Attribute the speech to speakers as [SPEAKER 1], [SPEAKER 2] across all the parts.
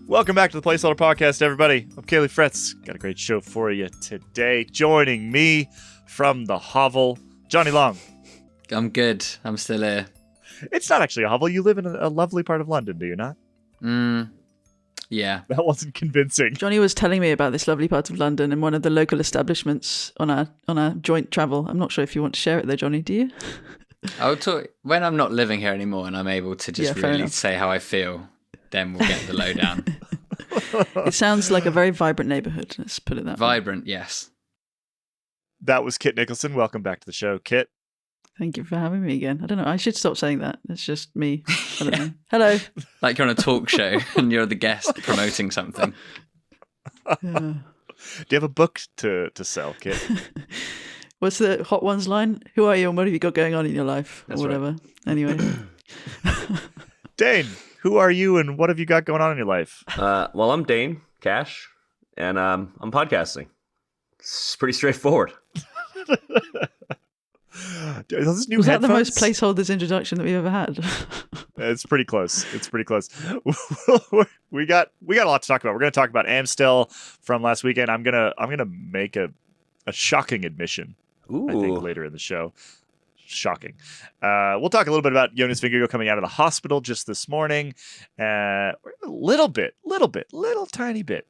[SPEAKER 1] Welcome back to the Placeholder Podcast, everybody. I'm Caley Fretz. Got a great show for you today. Joining me from the hovel, Jonny Long.
[SPEAKER 2] I'm good. I'm still here.
[SPEAKER 1] It's not actually a hovel. You live in a lovely part of London, do you not?
[SPEAKER 2] Yeah.
[SPEAKER 1] That wasn't convincing.
[SPEAKER 3] Johnny was telling me about this lovely part of London and one of the local establishments on our joint travel. I'm not sure if you want to share it though, Johnny. Do you?
[SPEAKER 2] I'll talk when I'm not living here anymore and I'm able to just really say how I feel. Then we'll get the lowdown.
[SPEAKER 3] It sounds like a very vibrant neighbourhood. Let's put it that way.
[SPEAKER 2] Vibrant, yes.
[SPEAKER 1] That was Kit Nicholson. Welcome back to the show, Kit.
[SPEAKER 3] Thank you for having me again. I don't know. I should stop saying that. It's just me. I don't know. Hello.
[SPEAKER 2] Like you're on a talk show and you're the guest promoting something.
[SPEAKER 1] Do you have a book to sell, Kit?
[SPEAKER 3] What's the Hot Ones line? Who are you and what have you got going on in your life?
[SPEAKER 1] That's
[SPEAKER 3] or whatever.
[SPEAKER 1] Right.
[SPEAKER 3] Anyway.
[SPEAKER 1] Dane, who are you and what have you got going on in your life?
[SPEAKER 4] Well, I'm Dane Cash, and I'm podcasting. It's pretty straightforward.
[SPEAKER 1] Those new
[SPEAKER 3] Was
[SPEAKER 1] headphones?
[SPEAKER 3] that the most placeholders introduction that we've ever had?
[SPEAKER 1] It's pretty close. It's pretty close. we got a lot to talk about. We're going to talk about Amstel from last weekend. I'm gonna make a shocking admission.
[SPEAKER 4] Ooh.
[SPEAKER 1] I think later in the show. Shocking. We'll talk a little bit about Jonas Vingegaard coming out of the hospital just this morning. A little tiny bit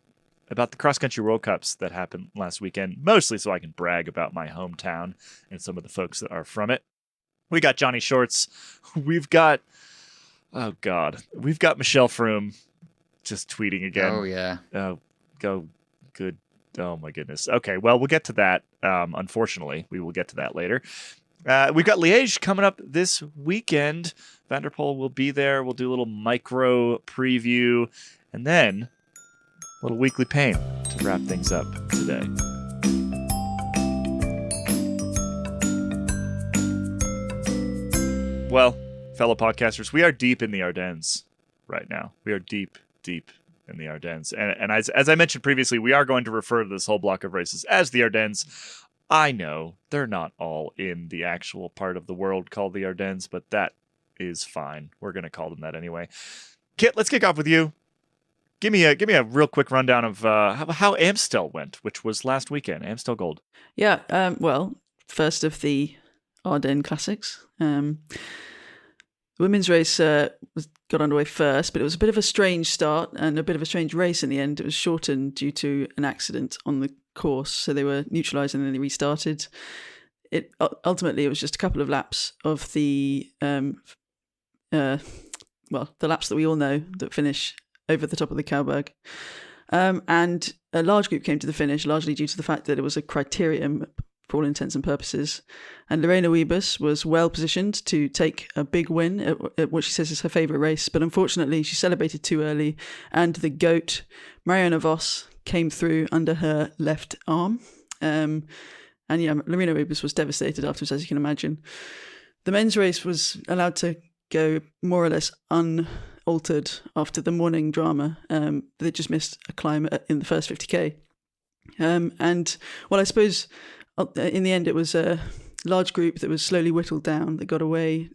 [SPEAKER 1] about the cross-country World Cups that happened last weekend, mostly so I can brag about my hometown and some of the folks that are from it. We got Johnny Shorts. We've got Michelle Froome just tweeting again.
[SPEAKER 2] Oh, yeah.
[SPEAKER 1] Oh, go good. Oh, my goodness. Okay, well, we'll get to that. Unfortunately, we will get to that later. We've got Liège coming up this weekend. Van der Poel will be there. We'll do a little micro preview. And then a little weekly pain to wrap things up today. Well, fellow podcasters, we are deep in the Ardennes right now. We are deep in the Ardennes. And as I mentioned previously, we are going to refer to this whole block of races as the Ardennes. I know they're not all in the actual part of the world called the Ardennes, but that is fine. We're going to call them that anyway. Kit, let's kick off with you. Give me a real quick rundown of how Amstel went, which was last weekend. Amstel Gold.
[SPEAKER 3] Yeah. Well, first of the Ardennes Classics. The women's race got underway first, but it was a bit of a strange start and a bit of a strange race in the end. It was shortened due to an accident on the course, so they were neutralised and then they restarted. Ultimately, it was just a couple of laps of the the laps that we all know that finish over the top of the Cowberg. And a large group came to the finish, largely due to the fact that it was a criterium for all intents and purposes. And Lorena Wiebes was well positioned to take a big win at what she says is her favourite race. But unfortunately, she celebrated too early. And the GOAT, Marianne Vos, came through under her left arm. And yeah, Lorena Wiebes was devastated afterwards, as you can imagine. The men's race was allowed to go more or less unaltered after the morning drama. They just missed a climb in the first 50k. And well, I suppose in the end it was a large group that was slowly whittled down that got away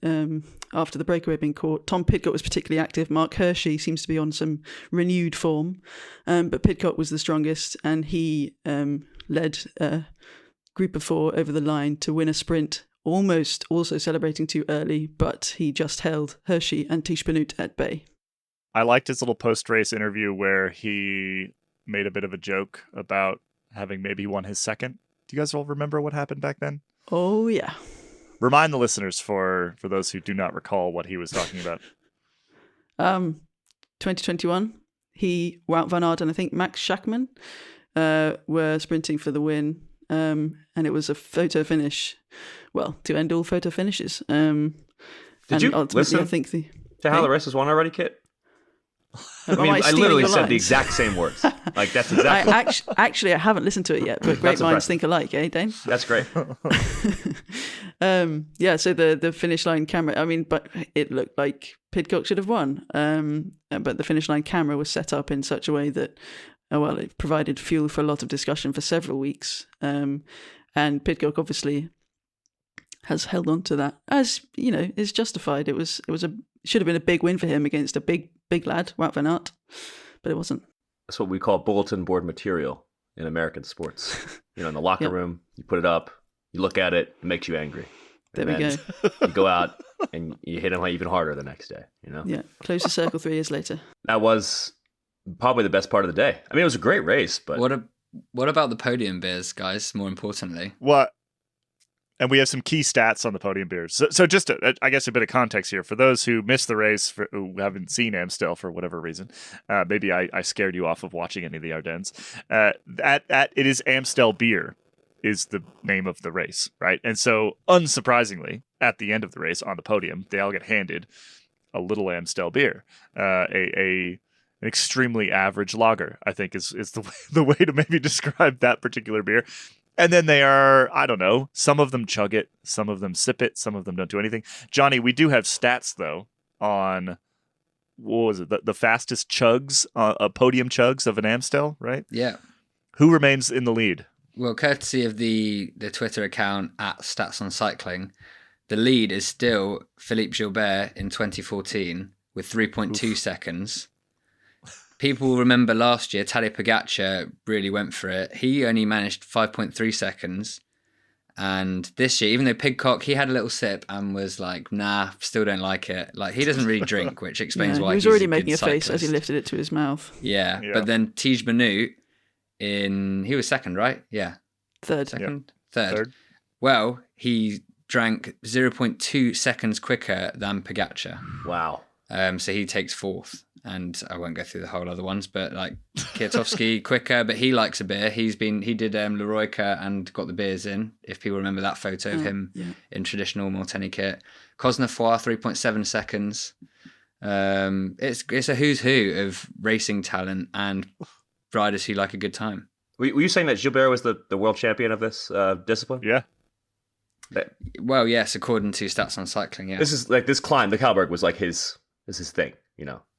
[SPEAKER 3] after the breakaway being caught. Tom Pidcock was particularly active. Mark Hershey seems to be on some renewed form, but Pidcock was the strongest, and he led a group of four over the line to win a sprint, almost also celebrating too early, but he just held Hershey and Tish Benoot at bay.
[SPEAKER 1] I liked his little post-race interview where he made a bit of a joke about having maybe won his second. Do you guys all remember what happened back then?
[SPEAKER 3] Oh, yeah.
[SPEAKER 1] Remind the listeners for those who do not recall what he was talking about.
[SPEAKER 3] 2021, Wout van Aert and I think Max Schachmann were sprinting for the win, and it was a photo finish. Well, to end all photo finishes.
[SPEAKER 4] Did you listen
[SPEAKER 3] I think
[SPEAKER 4] to how the race was won already, Kit? I
[SPEAKER 3] I
[SPEAKER 4] literally said the exact same words. Like, that's exactly.
[SPEAKER 3] Actually, I haven't listened to it yet, but great minds think alike, eh, Dane?
[SPEAKER 4] That's great.
[SPEAKER 3] Yeah, so the finish line camera, I mean, but it looked like Pidcock should have won. But the finish line camera was set up in such a way that, it provided fuel for a lot of discussion for several weeks. And Pidcock obviously has held on to that, as you know, is justified. It should have been a big win for him against a big lad, Wout van Aert. but it wasn't.
[SPEAKER 4] That's what we call bulletin board material in American sports. In the locker room, you put it up, you look at it, it makes you angry.
[SPEAKER 3] There we go.
[SPEAKER 4] You go out and you hit him even harder the next day.
[SPEAKER 3] Yeah, close the circle 3 years later.
[SPEAKER 4] That was probably the best part of the day. I mean, it was a great race, but
[SPEAKER 2] what about the podium beers, guys? More importantly,
[SPEAKER 1] what? And we have some key stats on the podium beers. So just, I guess, a bit of context here. For those who missed the race, who haven't seen Amstel for whatever reason, maybe I scared you off of watching any of the Ardennes. It is Amstel beer is the name of the race, right? And so, unsurprisingly, at the end of the race on the podium, they all get handed a little Amstel beer, an extremely average lager, I think is the way to maybe describe that particular beer. And then they are, I don't know, some of them chug it, some of them sip it, some of them don't do anything. Jonny, we do have stats, though, on, what was it, the fastest chugs, podium chugs of an Amstel, right?
[SPEAKER 2] Yeah.
[SPEAKER 1] Who remains in the lead?
[SPEAKER 2] Well, courtesy of the Twitter account at Stats on Cycling, the lead is still Philippe Gilbert in 2014 with 3.2 seconds. People remember last year, Tadej Pogačar really went for it. He only managed 5.3 seconds. And this year, even though Pidcock, he had a little sip and was like, nah, still don't like it. Like, he doesn't really drink, which explains why
[SPEAKER 3] he was already making a face as he lifted it to his mouth.
[SPEAKER 2] Yeah. But then Tadej Benoot, he was second, right? Yeah.
[SPEAKER 3] Third.
[SPEAKER 2] Third. Well, he drank 0.2 seconds quicker than Pogačar.
[SPEAKER 4] Wow.
[SPEAKER 2] So he takes fourth. And I won't go through the whole other ones, but like Kwiatkowski quicker, but he likes a beer. He did Leroyka and got the beers in, if people remember that photo of him in traditional Molteni kit. Cosnefroy, 3.7 seconds. It's a who's who of racing talent and riders who like a good time.
[SPEAKER 4] Were you saying that Gilbert was the world champion of this discipline?
[SPEAKER 1] Yeah.
[SPEAKER 2] Well, yes, according to Stats on Cycling, yeah.
[SPEAKER 4] This is like this climb, the Kalberg was like his thing,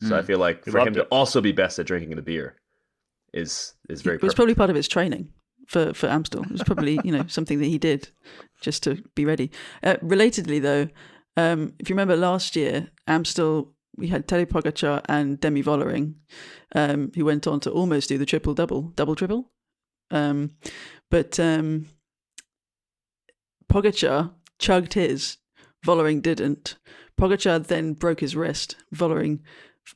[SPEAKER 4] So I feel like for him to also be best at drinking the beer is very perfect.
[SPEAKER 3] It was probably part of his training for Amstel. It was probably, something that he did just to be ready. Relatedly, though, if you remember last year, Amstel, we had Tadej Pogačar and Demi Vollering, who went on to almost do the double-triple. But Pogačar chugged his, Vollering didn't. Pogačar then broke his wrist. Vollering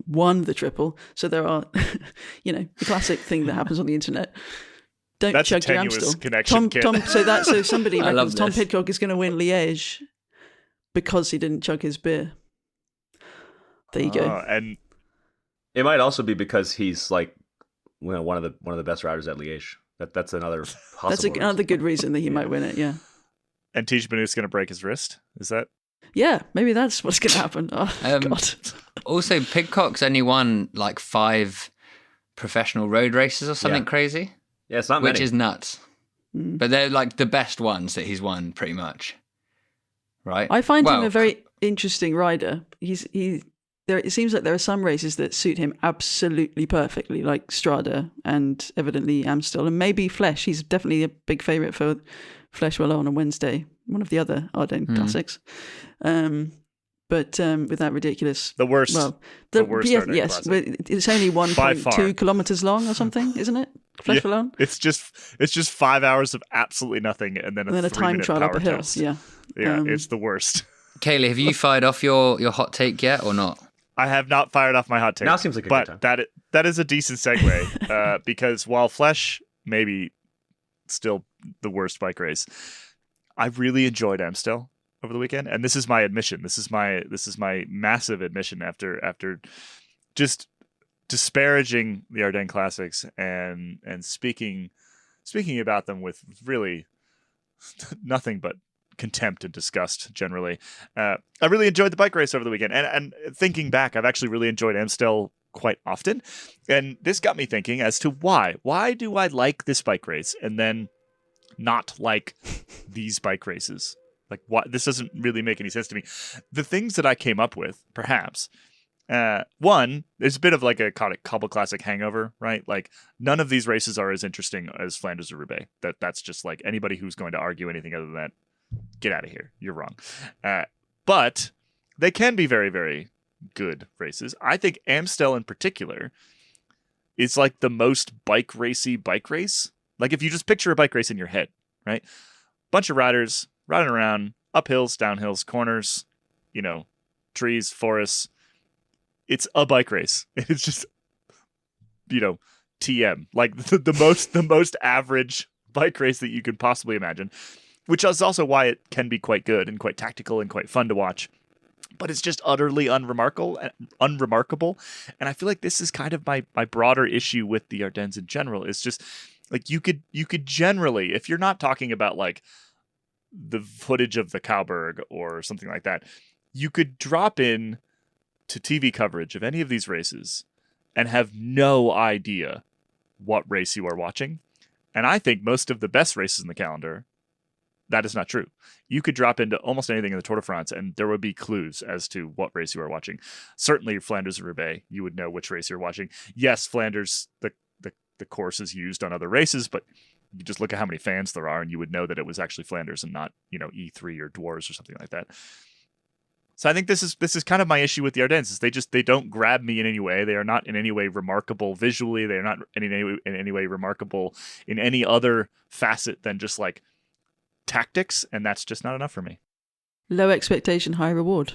[SPEAKER 3] won the triple. So there are, the classic thing that happens on the internet. Don't
[SPEAKER 1] That's
[SPEAKER 3] chug
[SPEAKER 1] a
[SPEAKER 3] your
[SPEAKER 1] tenuous
[SPEAKER 3] Amstel.
[SPEAKER 1] connection,
[SPEAKER 3] So somebody reckons Tom
[SPEAKER 2] this.
[SPEAKER 3] Pidcock is going to win Liège because he didn't chug his beer. There you go.
[SPEAKER 1] And
[SPEAKER 4] it might also be because he's like one of the best riders at Liège. That's another possible.
[SPEAKER 3] That's another good reason that he might win it. Yeah.
[SPEAKER 1] And Tadej Benoot's going to break his wrist. Is that?
[SPEAKER 3] Yeah, maybe that's what's going to happen. Oh, God.
[SPEAKER 2] Also, Pidcock's only won like 5 professional road races or something crazy.
[SPEAKER 4] Yeah, it's not
[SPEAKER 2] which
[SPEAKER 4] many.
[SPEAKER 2] is nuts. But they're like the best ones that he's won, pretty much. Right?
[SPEAKER 3] I find him a very interesting rider. It seems like there are some races that suit him absolutely perfectly, like Strada and evidently Amstel, and maybe Flèche. He's definitely a big favourite for Flèche Wallonne on Wednesday, one of the other Ardennes Classics. But with that ridiculous...
[SPEAKER 1] The worst.
[SPEAKER 3] Well,
[SPEAKER 1] the worst Ardennes
[SPEAKER 3] yes,
[SPEAKER 1] Classic.
[SPEAKER 3] it's only 1.2 kilometres long or something, isn't it? Flèche Wallonne?
[SPEAKER 1] It's just 5 hours of absolutely nothing and then a
[SPEAKER 3] time trial up a hill.
[SPEAKER 1] Test.
[SPEAKER 3] Yeah,
[SPEAKER 1] it's the worst.
[SPEAKER 2] Caley, have you fired off your hot take yet or not?
[SPEAKER 1] I have not fired off my hot take.
[SPEAKER 4] Now seems like a good time.
[SPEAKER 1] But that is a decent segue because while Flèche maybe still the worst bike race, I really enjoyed Amstel over the weekend, and this is my admission. This is my massive admission after just disparaging the Ardennes Classics and speaking about them with really nothing but contempt and disgust generally. I really enjoyed the bike race over the weekend, and thinking back, I've actually really enjoyed Amstel quite often, and this got me thinking as to why do I like this bike race and then not like these bike races? Like, what? This doesn't really make any sense to me. The things that I came up with, perhaps, one, there's a bit of like a Cobble Classic hangover, right? Like, none of these races are as interesting as Flanders or Roubaix. That's just like anybody who's going to argue anything other than that, get out of here. You're wrong. But they can be very, very good races. I think Amstel in particular is like the most bike racy bike race. Like if you just picture a bike race in your head, right? Bunch of riders riding around up hills, down hills, corners, trees, forests. It's a bike race. It's just, TM, like the most average bike race that you could possibly imagine, which is also why it can be quite good and quite tactical and quite fun to watch. But it's just utterly unremarkable. And I feel like this is kind of my broader issue with the Ardennes in general. Is just like you could generally, if you're not talking about like the footage of the Cowberg or something like that, you could drop in to TV coverage of any of these races and have no idea what race you are watching. And I think most of the best races in the calendar, that is not true. You could drop into almost anything in the Tour de France and there would be clues as to what race you are watching. Certainly Flanders and Roubaix, you would know which race you're watching. Yes, Flanders, the course is used on other races, but you just look at how many fans there are and you would know that it was actually Flanders and not, E3 or Dwars or something like that. So I think this is kind of my issue with the Ardennes is they don't grab me in any way. They are not in any way remarkable visually. They are not in any way remarkable in any other facet than just like tactics, and that's just not enough for me.
[SPEAKER 3] Low expectation, high reward.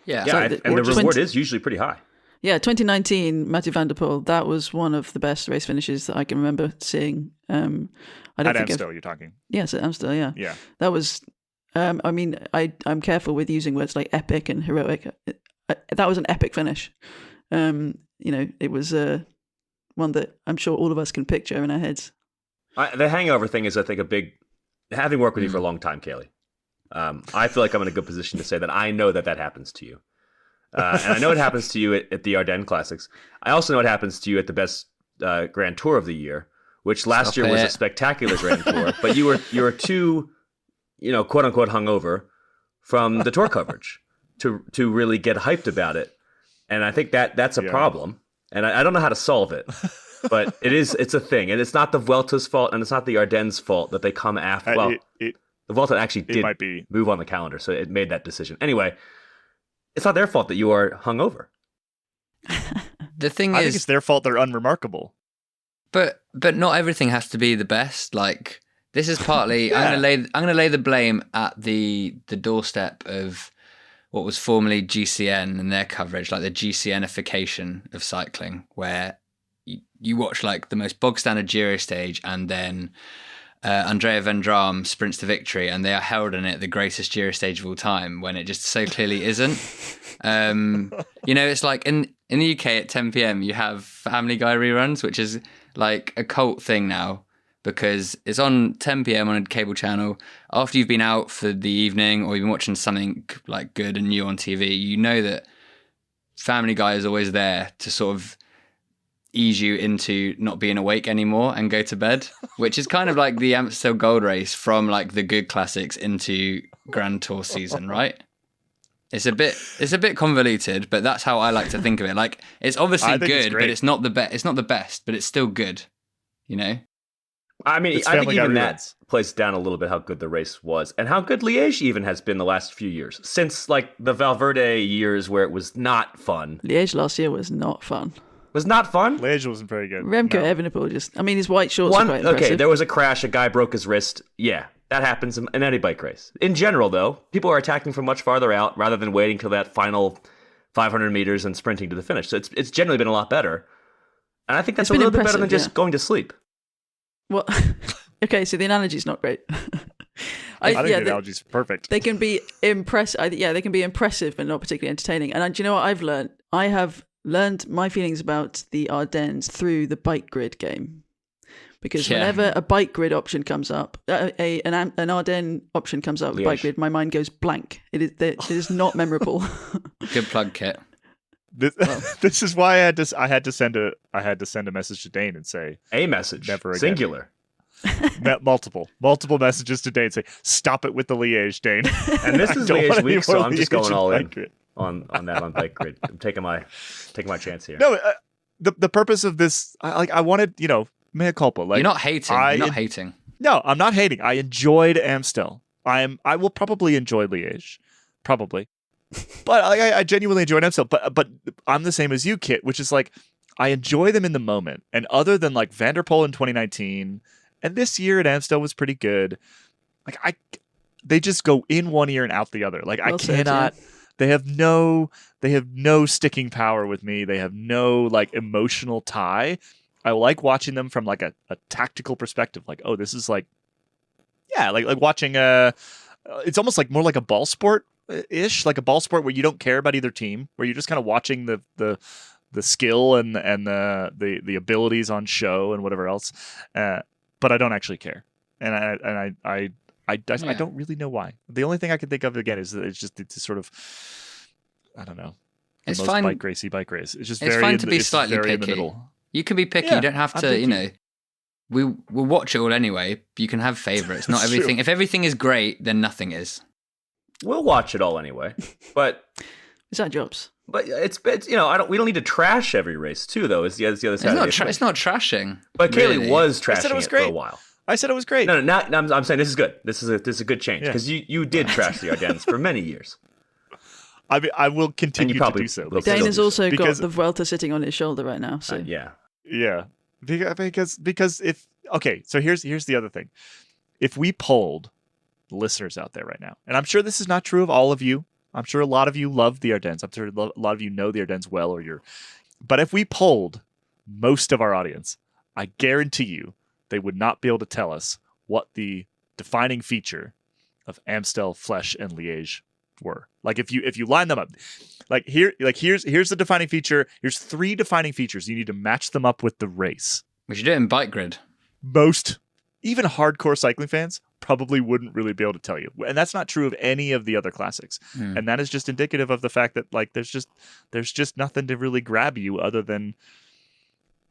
[SPEAKER 2] Yeah,
[SPEAKER 4] and the reward is usually pretty high.
[SPEAKER 3] Yeah, 2019, Mathieu van der Poel, that was one of the best race finishes that I can remember seeing. At
[SPEAKER 1] Amstel, you're talking?
[SPEAKER 3] Yes, at Amstel, yeah.
[SPEAKER 1] Yeah.
[SPEAKER 3] That was, I'm careful with using words like epic and heroic. That was an epic finish. It was one that I'm sure all of us can picture in our heads.
[SPEAKER 4] The hangover thing is, I think, a big... Having worked with you for a long time, Caley, I feel like I'm in a good position to say that I know that happens to you. And I know it happens to you at the Ardennes Classics. I also know it happens to you at the best Grand Tour of the year, which last year was a spectacular Grand Tour. But you were too, quote unquote, hungover from the tour coverage to really get hyped about it. And I think that's a problem. And I don't know how to solve it. But it's a thing. And it's not the Vuelta's fault and it's not the Ardennes' fault that they come after. Well, the Vuelta actually did move on the calendar, so it made that decision. Anyway, it's not their fault that you are hungover.
[SPEAKER 2] The thing
[SPEAKER 1] I
[SPEAKER 2] is,
[SPEAKER 1] think it's their fault they're unremarkable.
[SPEAKER 2] But not everything has to be the best. Like this is partly I'm gonna lay the blame at the doorstep of what was formerly GCN and their coverage, like the GCNification of cycling, where you watch like the most bog standard Giro stage and then Andrea Vendram sprints to victory and they are held in it the greatest Giro stage of all time when it just so clearly isn't. It's like in the UK at 10 p.m. you have Family Guy reruns, which is like a cult thing now because it's on 10 p.m. on a cable channel after you've been out for the evening or you've been watching something like good and new on TV. You know that Family Guy is always there to sort of ease you into not being awake anymore and go to bed, which is kind of like the Amstel Gold Race from like the good classics into Grand Tour season, right? It's a bit convoluted, but that's how I like to think of it. Like it's obviously good, but it's not the best. It's not the best, but it's still good.
[SPEAKER 4] I mean, I think even that plays down a little bit how good the race was and how good Liège even has been the last few years since like the Valverde years where it was not fun.
[SPEAKER 3] Liège last year was not fun.
[SPEAKER 4] Was not fun?
[SPEAKER 1] Liège wasn't very good.
[SPEAKER 3] Remco Evenepoel his white shorts were quite impressive.
[SPEAKER 4] Okay, there was a crash, a guy broke his wrist. Yeah, that happens in any bike race. In general, though, people are attacking from much farther out rather than waiting till that final 500 meters and sprinting to the finish. So it's generally been a lot better. And I think that's a little bit better than just going to sleep.
[SPEAKER 3] Well, okay, so the analogy's not great.
[SPEAKER 1] I think the analogy's perfect.
[SPEAKER 3] They can be impressive. They can be impressive, but not particularly entertaining. And do you know what I've learned? I have learned my feelings about the Ardennes through the bike grid game. Because whenever a bike grid option comes up, an Ardennes option comes up with bike grid, my mind goes blank. It is not memorable.
[SPEAKER 2] Good plug, Kit.
[SPEAKER 1] This is why I had to send a message to Dane and say
[SPEAKER 4] a message, never again. Singular. multiple messages to Dane say stop it with the Liège, Dane. And this is Liège week, so I'm just going all in on that on bike grid. I'm taking my chance here.
[SPEAKER 1] No, the purpose of this, I wanted, mea culpa. Like,
[SPEAKER 2] you're not hating.
[SPEAKER 1] No, I'm not hating. I enjoyed Amstel. I will probably enjoy Liège, probably. But I genuinely enjoyed Amstel. But I'm the same as you, Kit, which is like I enjoy them in the moment. And other than like Van der Poel in 2019, and this year at Amstel was pretty good. Like they just go in one ear and out the other. Like
[SPEAKER 3] Well
[SPEAKER 1] I
[SPEAKER 3] said,
[SPEAKER 1] cannot. They have no sticking power with me. They have no like emotional tie. I like watching them from like a tactical perspective. Like, oh, this is like, yeah, like watching it's almost like more like a ball sport ish, like a ball sport where you don't care about either team, where you're just kind of watching the skill and the abilities on show and whatever else. But I don't actually care, and I don't really know why. The only thing I can think of again is that it's just it's sort of, I don't know. The
[SPEAKER 2] It's
[SPEAKER 1] most
[SPEAKER 2] fine.
[SPEAKER 1] bike racy. It's just
[SPEAKER 2] It's
[SPEAKER 1] very
[SPEAKER 2] fine
[SPEAKER 1] in
[SPEAKER 2] to
[SPEAKER 1] the-
[SPEAKER 2] be
[SPEAKER 1] it's
[SPEAKER 2] slightly
[SPEAKER 1] very in the
[SPEAKER 2] picky.
[SPEAKER 1] middle.
[SPEAKER 2] You can be picky.
[SPEAKER 1] Yeah,
[SPEAKER 2] You don't have
[SPEAKER 1] I'm
[SPEAKER 2] to,
[SPEAKER 1] picky.
[SPEAKER 2] we'll watch it all anyway. You can have favorites. Not
[SPEAKER 1] It's
[SPEAKER 2] everything.
[SPEAKER 1] true.
[SPEAKER 2] If everything is great, then nothing is.
[SPEAKER 4] We'll watch it all anyway. But
[SPEAKER 3] It's our jobs.
[SPEAKER 4] it's we don't need to trash every race too, though. Is the other side.
[SPEAKER 2] It's
[SPEAKER 4] of the
[SPEAKER 2] not.
[SPEAKER 4] equation.
[SPEAKER 2] It's not trashing.
[SPEAKER 4] But
[SPEAKER 2] really.
[SPEAKER 4] Caley was
[SPEAKER 1] I said
[SPEAKER 4] trashing
[SPEAKER 1] it was
[SPEAKER 4] it for a
[SPEAKER 1] great.
[SPEAKER 4] while.
[SPEAKER 1] I said it was great.
[SPEAKER 4] No, I'm saying this is good. This is a good change
[SPEAKER 1] Yeah.
[SPEAKER 4] because you did trash the Ardennes for many years.
[SPEAKER 1] I mean, I will continue to
[SPEAKER 4] probably
[SPEAKER 1] do so.
[SPEAKER 4] will
[SPEAKER 3] Dane
[SPEAKER 4] still
[SPEAKER 3] has
[SPEAKER 4] do so.
[SPEAKER 3] also got
[SPEAKER 1] Because-
[SPEAKER 3] the Vuelta sitting on his shoulder right now. So
[SPEAKER 4] Yeah.
[SPEAKER 1] Yeah, because if okay, so here's the other thing. If we polled listeners out there right now, and I'm sure this is not true of all of you. I'm sure a lot of you love the Ardennes. I'm sure a lot of you know the Ardennes well, but if we polled most of our audience, I guarantee you they would not be able to tell us what the defining feature of Amstel, Flèche, and Liège were. Like if you line them up, here's the defining feature. Here's 3 defining features. You need to match them up with the race.
[SPEAKER 2] We should do it in bike grid.
[SPEAKER 1] Most, even hardcore cycling fans, probably wouldn't really be able to tell you. And that's not true of any of the other classics. And that is just indicative of the fact that like there's just nothing to really grab you other than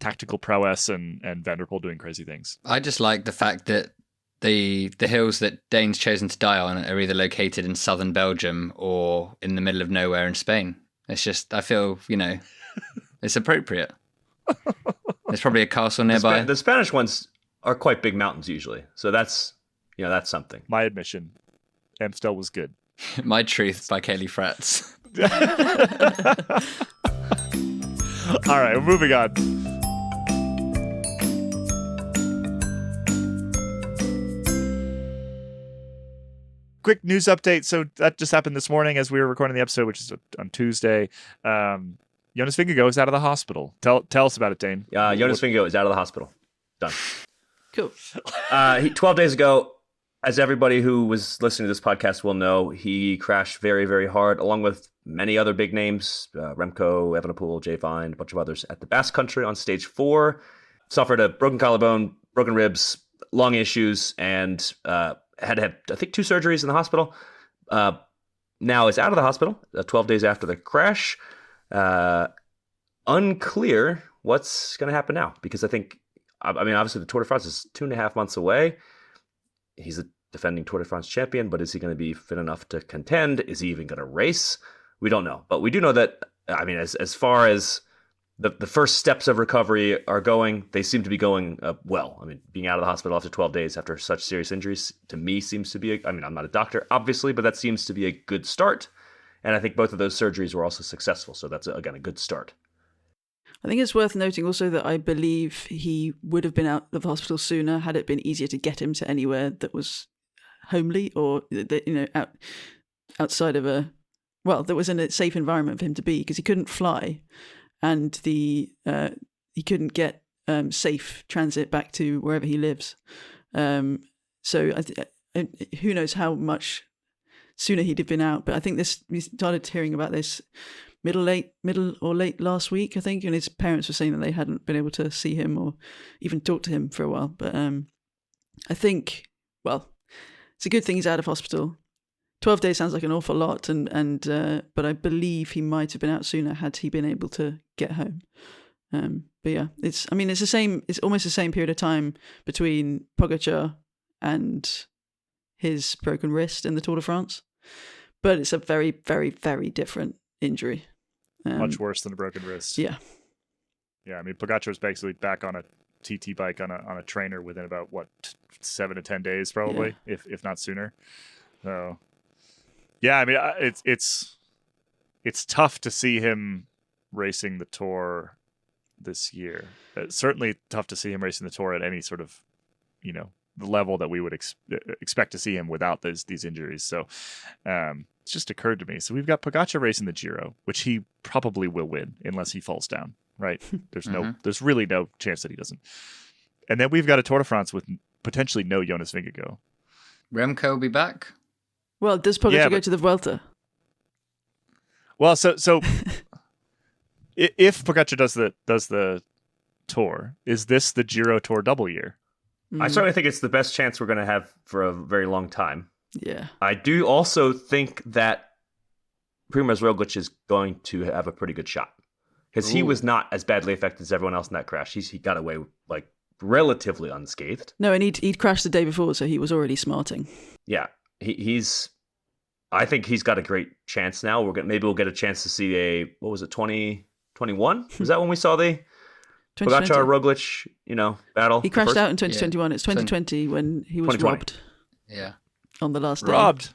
[SPEAKER 1] tactical prowess and Van der Poel doing crazy things.
[SPEAKER 2] I just like the fact that the hills that Dane's chosen to die on are either located in southern Belgium or in the middle of nowhere in Spain. It's just, I feel, it's appropriate. There's probably a castle nearby.
[SPEAKER 4] The Spanish ones are quite big mountains usually, so that's something.
[SPEAKER 1] My admission, Amstel was good.
[SPEAKER 2] My Truth by Caley Fretz.
[SPEAKER 1] All right, we're moving on. Quick news update. So that just happened this morning as we were recording the episode, which is on Tuesday. Jonas Vingegaard is out of the hospital. Tell us about it, Dane.
[SPEAKER 4] Jonas Vingegaard is out of the hospital. Done.
[SPEAKER 3] cool.
[SPEAKER 4] 12 days ago, as everybody who was listening to this podcast will know, he crashed very, very hard, along with many other big names, Remco, Evenepoel, Jay Vine, a bunch of others, at the Basque Country on stage 4. Suffered a broken collarbone, broken ribs, lung issues, and had, I think, 2 surgeries in the hospital. Now is out of the hospital 12 days after the crash. Unclear what's going to happen now, because I mean, obviously the Tour de France is 2.5 months away. He's a defending Tour de France champion, but is he going to be fit enough to contend? Is he even going to race? We don't know. But we do know that, I mean, as far as the first steps of recovery are going, they seem to be going well. I mean, being out of the hospital after 12 days after such serious injuries, to me, seems to be, I'm not a doctor, obviously, but that seems to be a good start. And I think both of those surgeries were also successful. So that's, again, a good start.
[SPEAKER 3] I think it's worth noting also that I believe he would have been out of the hospital sooner had it been easier to get him to anywhere that was homely or outside of that was in a safe environment for him to be, because he couldn't fly, and he couldn't get safe transit back to wherever he lives. So who knows how much sooner he'd have been out, but I think we started hearing about this middle or late last week, I think, and his parents were saying that they hadn't been able to see him or even talk to him for a while. But I think, it's a good thing he's out of hospital. 12 days sounds like an awful lot, but I believe he might have been out sooner had he been able to get home. But yeah, it's almost the same period of time between Pogačar and his broken wrist in the Tour de France, but it's a very, very, very different injury.
[SPEAKER 1] Much worse than a broken wrist.
[SPEAKER 3] Yeah.
[SPEAKER 1] Yeah, I mean, Pogačar was basically back on a TT bike on a trainer within about 7 to 10 days, probably, if not sooner. So, yeah, I mean, it's tough to see him racing the Tour this year. Certainly tough to see him racing the Tour at any sort of, the level that we would expect to see him without these injuries. So it's just occurred to me. So we've got Pogačar racing the Giro, which he probably will win unless he falls down, right? There's really no chance that he doesn't. And then we've got a Tour de France with potentially no Jonas Vingegaard.
[SPEAKER 2] Remco will be back.
[SPEAKER 3] Well, does Pogačar go to the Vuelta?
[SPEAKER 1] Well, so if Pogačar does the Tour, is this the Giro Tour double year?
[SPEAKER 4] I certainly think it's the best chance we're going to have for a very long time.
[SPEAKER 3] Yeah.
[SPEAKER 4] I do also think that Primož Roglič is going to have a pretty good shot because he was not as badly affected as everyone else in that crash. He got away like relatively unscathed.
[SPEAKER 3] No, and he'd crashed the day before, so he was already smarting.
[SPEAKER 4] Yeah, he's. I think he's got a great chance now. Maybe we'll get a chance to see 2021? Was that when we saw the Pogačar Roglič, battle?
[SPEAKER 3] He crashed out in 2021. Yeah. It's 2020 when he was robbed.
[SPEAKER 2] Yeah.
[SPEAKER 3] On the last day.
[SPEAKER 1] Robbed.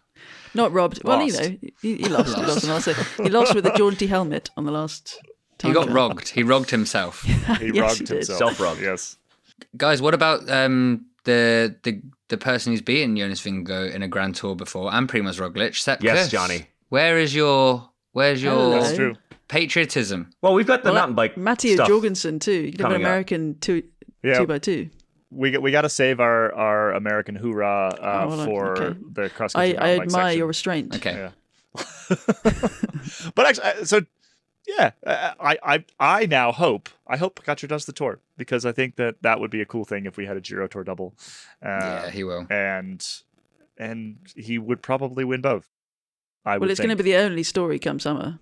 [SPEAKER 3] Not robbed. Well, he lost. He lost on the last day. He lost with a jaunty helmet on the last time.
[SPEAKER 2] He got rogged. He rogged himself.
[SPEAKER 1] He rogged himself.
[SPEAKER 4] Self-rogged.
[SPEAKER 1] Yes.
[SPEAKER 2] Guys, what about the person who's beaten Jonas Vingegaard in a Grand Tour before and Primož Roglič? Sepp
[SPEAKER 4] Yes,
[SPEAKER 2] Kuss.
[SPEAKER 4] Johnny.
[SPEAKER 2] Where's your
[SPEAKER 1] That's true.
[SPEAKER 2] patriotism?
[SPEAKER 4] Well, we've got the mountain bike
[SPEAKER 3] Mathieu
[SPEAKER 4] stuff.
[SPEAKER 3] Jorgensen too. You can have an American 2x2.
[SPEAKER 1] We got to save our American hoorah for the cross country.
[SPEAKER 3] I admire your restraint.
[SPEAKER 2] Okay.
[SPEAKER 1] Yeah. But actually, so yeah, I now hope Pogačar does the Tour because I think that would be a cool thing if we had a Giro Tour double.
[SPEAKER 2] Yeah, he will,
[SPEAKER 1] and he would probably win both.
[SPEAKER 3] It's going to be the only story come summer.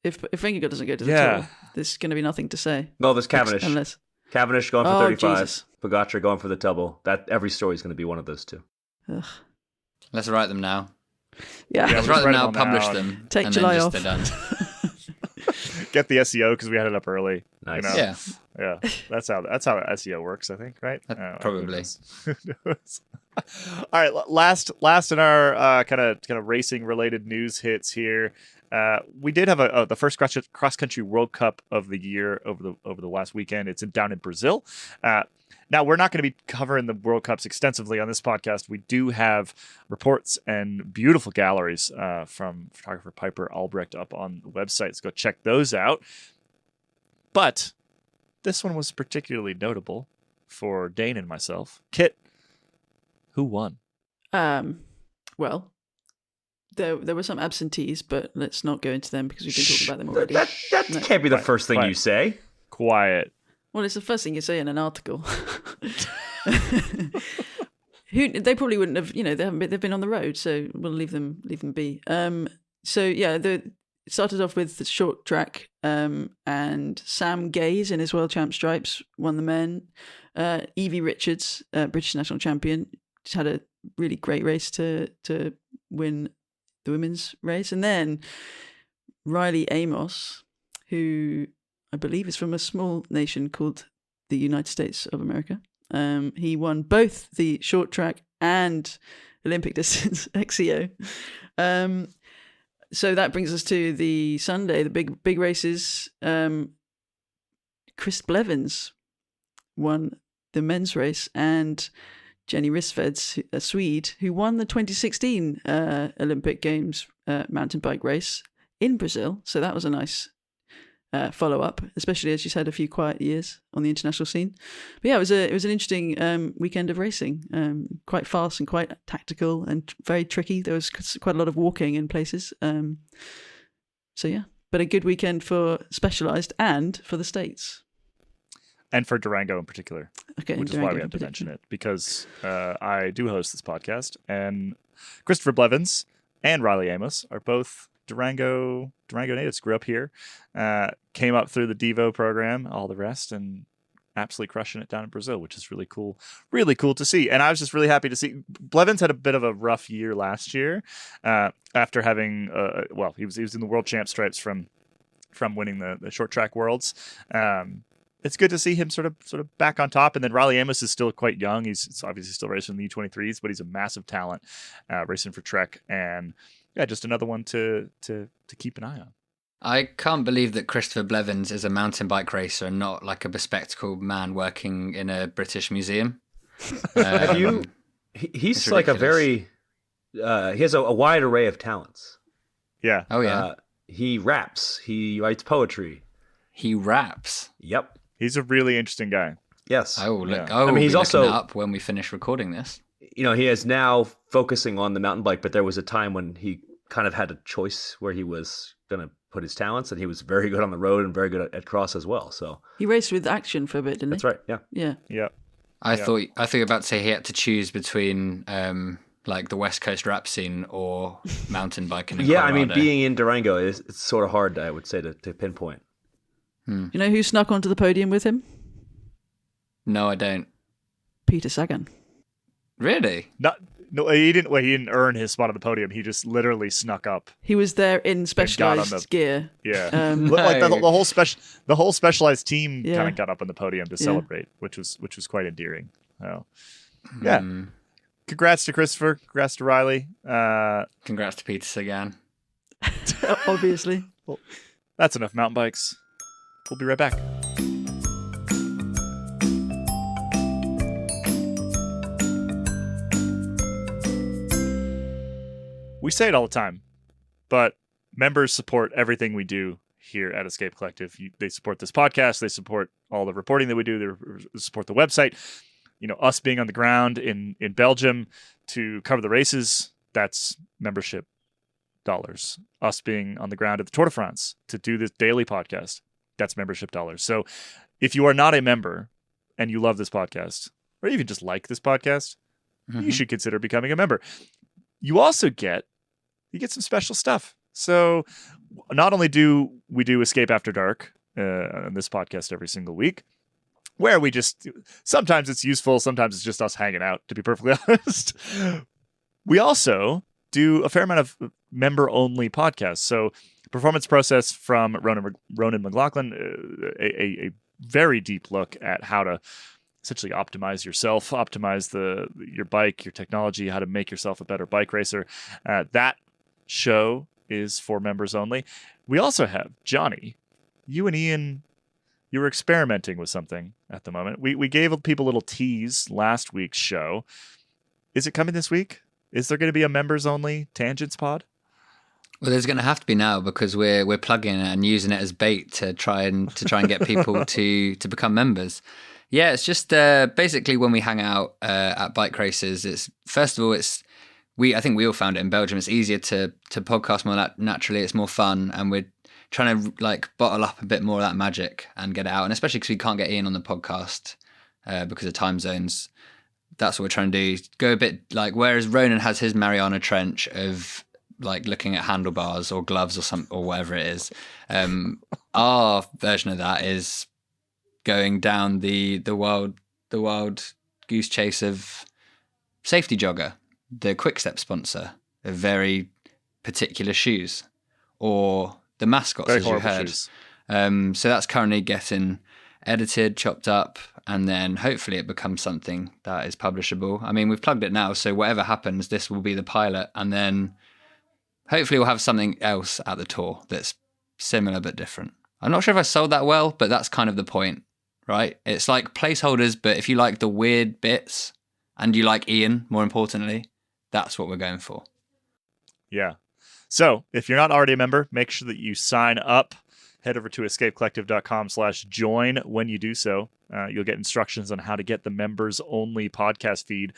[SPEAKER 3] If Vingegaard doesn't go to the Tour, there's going to be nothing to say.
[SPEAKER 4] Well, there's Cavendish.
[SPEAKER 3] Unless
[SPEAKER 4] Cavendish going for 35.
[SPEAKER 3] Jesus.
[SPEAKER 4] Pogačar going for the double. That every story is going to be one of those two.
[SPEAKER 3] Ugh.
[SPEAKER 2] Let's write them now.
[SPEAKER 3] Yeah.
[SPEAKER 2] Let's write them now, publish them.
[SPEAKER 3] Take
[SPEAKER 2] and
[SPEAKER 3] July
[SPEAKER 2] then
[SPEAKER 3] off.
[SPEAKER 2] They're done.
[SPEAKER 1] Get the SEO because we had it up early.
[SPEAKER 4] Nice.
[SPEAKER 2] Yeah.
[SPEAKER 1] That's how SEO works, I think, right?
[SPEAKER 2] Probably.
[SPEAKER 1] Who knows? All right, last in our kind of racing related news hits here. We did have the first cross country World Cup of the year over the last weekend. It's down in Brazil. Now, we're not going to be covering the World Cups extensively on this podcast. We do have reports and beautiful galleries from photographer Piper Albrecht up on the website. So go check those out. But this one was particularly notable for Dane and myself. Kit, who won?
[SPEAKER 3] Well, there were some absentees, but let's not go into them because we've been talking about them already.
[SPEAKER 4] That can't be the first thing you say.
[SPEAKER 1] Quiet.
[SPEAKER 3] Well, it's the first thing you say in an article. They probably wouldn't have, they've been on the road, so we'll leave them be. It started off with the short track, and Sam Gaze in his World Champ stripes won the men. Evie Richards, British national champion, just had a really great race to win the women's race. And then Riley Amos, who I believe is from a small nation called the United States of America. He won both the short track and Olympic distance XCO. So that brings us to the Sunday, the big races. Chris Blevins won the men's race, and Jenny Rissveds, a Swede, who won the 2016 Olympic Games mountain bike race in Brazil. So that was a nice follow-up, especially as she's had a few quiet years on the international scene. But yeah, it was an interesting weekend of racing, quite fast and quite tactical and very tricky. There was quite a lot of walking in places. So yeah, but a good weekend for Specialized and for the States.
[SPEAKER 1] And for Durango in particular,
[SPEAKER 3] okay,
[SPEAKER 1] which is why we have to mention it, because I do host this podcast, and Christopher Blevins and Riley Amos are both Durango natives. Grew up here, came up through the Devo program, all the rest, and absolutely crushing it down in Brazil, which is really cool to see. And I was just really happy to see Blevins had a bit of a rough year last year after having he was in the world champ stripes from winning the short track worlds. It's good to see him sort of back on top. And then Riley Amos is still quite young. He's obviously still racing in the U23s, but he's a massive talent racing for Trek. And yeah, just another one to keep an eye on.
[SPEAKER 2] I can't believe that Christopher Blevins is a mountain bike racer and not like a bespectacled man working in a British museum.
[SPEAKER 4] Have you? He's like a very. He has a wide array of talents.
[SPEAKER 1] Yeah.
[SPEAKER 2] Oh yeah.
[SPEAKER 4] He raps. He writes poetry.
[SPEAKER 2] He raps.
[SPEAKER 4] Yep.
[SPEAKER 1] He's a really interesting guy.
[SPEAKER 4] Yes.
[SPEAKER 2] I will look.
[SPEAKER 1] Yeah.
[SPEAKER 2] I will
[SPEAKER 4] I mean, he's
[SPEAKER 2] be
[SPEAKER 4] also-
[SPEAKER 2] looking it up when we finish recording this.
[SPEAKER 4] You know, he is now focusing on the mountain bike, but there was a time when he kind of had a choice where he was going to put his talents, and he was very good on the road and very good at cross as well. So
[SPEAKER 3] He raced with Action for a bit, didn't
[SPEAKER 4] that's
[SPEAKER 3] he?
[SPEAKER 4] right. Yeah.
[SPEAKER 3] Yeah.
[SPEAKER 1] Yeah.
[SPEAKER 2] I thought you were about to say he had to choose between like the West Coast rap scene or mountain biking. In
[SPEAKER 4] Yeah. I
[SPEAKER 2] Colorado.
[SPEAKER 4] mean, being in Durango it's sort of hard, I would say, to pinpoint.
[SPEAKER 3] You know who snuck onto the podium with him?
[SPEAKER 2] No, I don't.
[SPEAKER 3] Peter Sagan.
[SPEAKER 2] Really?
[SPEAKER 1] No, he didn't. Well, he didn't earn his spot on the podium. He just literally snuck up.
[SPEAKER 3] He was there in specialized
[SPEAKER 1] the-
[SPEAKER 3] gear.
[SPEAKER 1] Yeah,
[SPEAKER 3] Um,
[SPEAKER 1] like the
[SPEAKER 2] No.
[SPEAKER 1] whole specialized team
[SPEAKER 3] Yeah.
[SPEAKER 1] kind of got up on the podium to
[SPEAKER 3] Yeah.
[SPEAKER 1] celebrate, which was quite endearing. Oh, yeah.
[SPEAKER 2] Hmm.
[SPEAKER 1] Congrats to Christopher. Congrats to Riley.
[SPEAKER 2] Congrats to Peter Sagan.
[SPEAKER 3] Obviously.
[SPEAKER 1] That's enough mountain bikes. We'll be right back. We say it all the time, but members support everything we do here at Escape Collective. They support this podcast. They support all the reporting that we do. They support the website. You know, us being on the ground in Belgium to cover the races, that's membership dollars. Us being on the ground at the Tour de France to do this daily podcast, that's membership dollars. So if you are not a member and you love this podcast, or even just like this podcast, you should consider becoming a member. You also get some special stuff. So not only do we do Escape After Dark on this podcast every single week, where we just, sometimes it's useful, sometimes it's just us hanging out, to be perfectly honest. We also do a fair amount of member-only podcasts. So Performance Process from Ronan McLaughlin, a very deep look at how to essentially optimize yourself, optimize your bike, your technology, how to make yourself a better bike racer. That show is for members only. We also have Jonny. You and Ian, you were experimenting with something at the moment. We gave people a little tease last week's show. Is it coming this week? Is there going to be a members only Tangents pod?
[SPEAKER 2] Well, there's going to have to be now because we're plugging it and using it as bait to try and get people to become members. Yeah, it's just basically when we hang out at bike races. It's first of all, I think we all found it in Belgium. It's easier to podcast more naturally. It's more fun, and we're trying to like bottle up a bit more of that magic and get it out. And especially because we can't get Ian on the podcast because of time zones. That's what we're trying to do. Go a bit like whereas Ronan has his Mariana Trench of like looking at handlebars or gloves or whatever it is. Our version of that is going down the wild goose chase of Safety Jogger, the Quickstep sponsor, of very particular shoes, or the mascots,
[SPEAKER 1] Very
[SPEAKER 2] as you
[SPEAKER 1] horrible
[SPEAKER 2] heard.
[SPEAKER 1] shoes.
[SPEAKER 2] So that's currently getting edited, chopped up, and then hopefully it becomes something that is publishable. I mean, we've plugged it now, so whatever happens, this will be the pilot, and then hopefully we'll have something else at the tour that's similar but different. I'm not sure if I sold that well, but that's kind of the point, right? It's like Placeholders, but if you like the weird bits and you like Ian, more importantly, that's what we're going for.
[SPEAKER 1] Yeah. So if you're not already a member, make sure that you sign up. Head over to escapecollective.com/join. When you do so, you'll get instructions on how to get the members only podcast feed,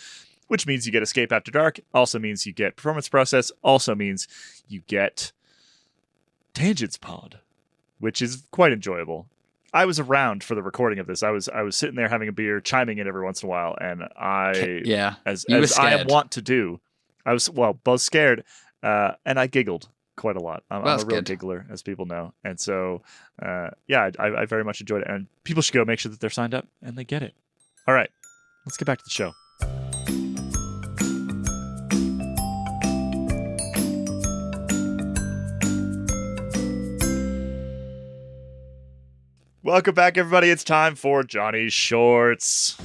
[SPEAKER 1] which means you get Escape After Dark, also means you get Performance Process, also means you get Tangents Pod, which is quite enjoyable. I was around for the recording of this. I was sitting there having a beer, chiming in every once in a while, and as I am wont to do, I was both scared and I giggled quite a lot. I'm a real
[SPEAKER 2] good.
[SPEAKER 1] giggler, as people know, and so I very much enjoyed it. And people should go make sure that they're signed up and they get it. All right, let's get back to the show. Welcome back, everybody. It's time for Johnny's Shorts.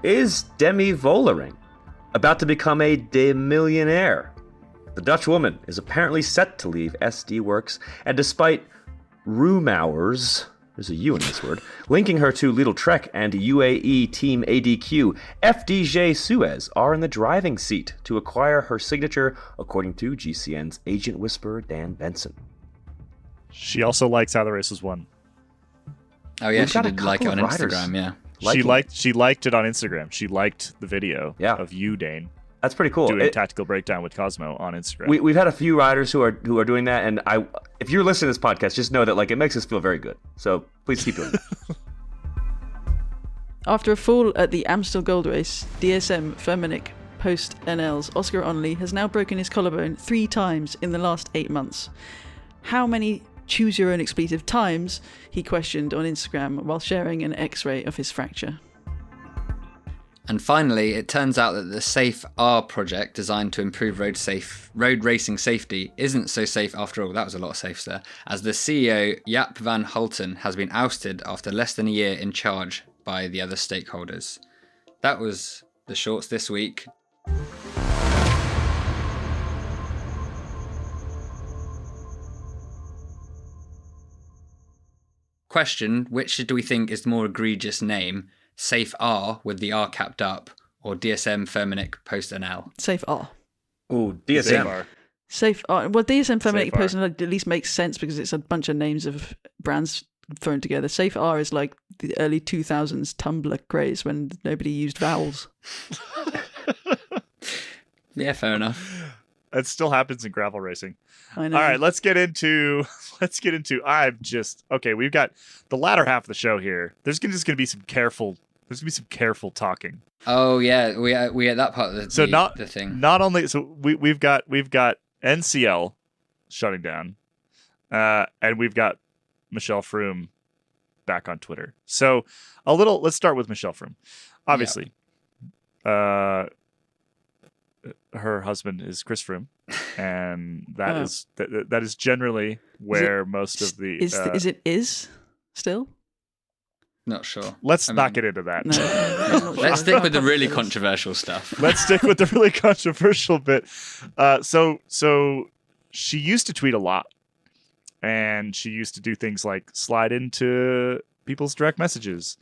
[SPEAKER 4] Is Demi Vollering about to become a millionaire? The Dutch woman is apparently set to leave SD Works, and despite rumours, there's a U in this word, linking her to Lidl Trek and UAE Team ADQ, FDJ Suez are in the driving seat to acquire her signature, according to GCN's agent whisperer Dan Benson.
[SPEAKER 1] She also likes how the race was won.
[SPEAKER 2] Oh yeah,
[SPEAKER 4] We've
[SPEAKER 2] she
[SPEAKER 4] got a
[SPEAKER 2] did like it on
[SPEAKER 4] couple of riders
[SPEAKER 2] Instagram. Yeah,
[SPEAKER 1] She liked it on Instagram. She liked the video of you, Dane,
[SPEAKER 4] That's pretty cool.
[SPEAKER 1] doing Tactical Breakdown with Cosmo on Instagram.
[SPEAKER 4] We've had a few riders who are doing that, and if you're listening to this podcast, just know that it makes us feel very good. So please keep doing it.
[SPEAKER 3] After a fall at the Amstel Gold Race, DSM Firmenich Post NL's Oscar Onley has now broken his collarbone 3 times in the last 8 months. How many choose your own expletive times? He questioned on Instagram while sharing an X-ray of his fracture.
[SPEAKER 2] and finally, it turns out that the Safe R project, designed to improve road racing safety, isn't so safe after all. That was a lot of safes there. As the CEO, Jaap van Hulten, has been ousted after less than a year in charge by the other stakeholders. That was the shorts this week. Question, which do we think is the more egregious name? Safe R with the R capped up, or DSM Firmenich Post NL?
[SPEAKER 3] Safe R.
[SPEAKER 4] Ooh, DSM.
[SPEAKER 1] Safe.
[SPEAKER 3] Safe R. Well, DSM Firmenich
[SPEAKER 1] Safe R.
[SPEAKER 3] Post NL at least makes sense because it's a bunch of names of brands thrown together. Safe R is like the early 2000s Tumblr craze when nobody used vowels.
[SPEAKER 2] Yeah, fair enough.
[SPEAKER 1] That still happens in gravel racing.
[SPEAKER 3] I know.
[SPEAKER 1] All right, let's get into. Okay, we've got the latter half of the show here. There's going to be some careful talking.
[SPEAKER 2] Oh yeah, we at that part of the thing.
[SPEAKER 1] Not only we've got NCL shutting down, and we've got Michelle Froome back on Twitter. So let's start with Michelle Froome. Obviously, her husband is Chris Froome, and that is generally where most of the
[SPEAKER 3] is still.
[SPEAKER 2] Not sure.
[SPEAKER 1] Let's not get into that.
[SPEAKER 3] No,
[SPEAKER 2] Let's stick with the really controversial stuff.
[SPEAKER 1] Let's stick with the really controversial bit. So she used to tweet a lot, and she used to do things like slide into people's direct messages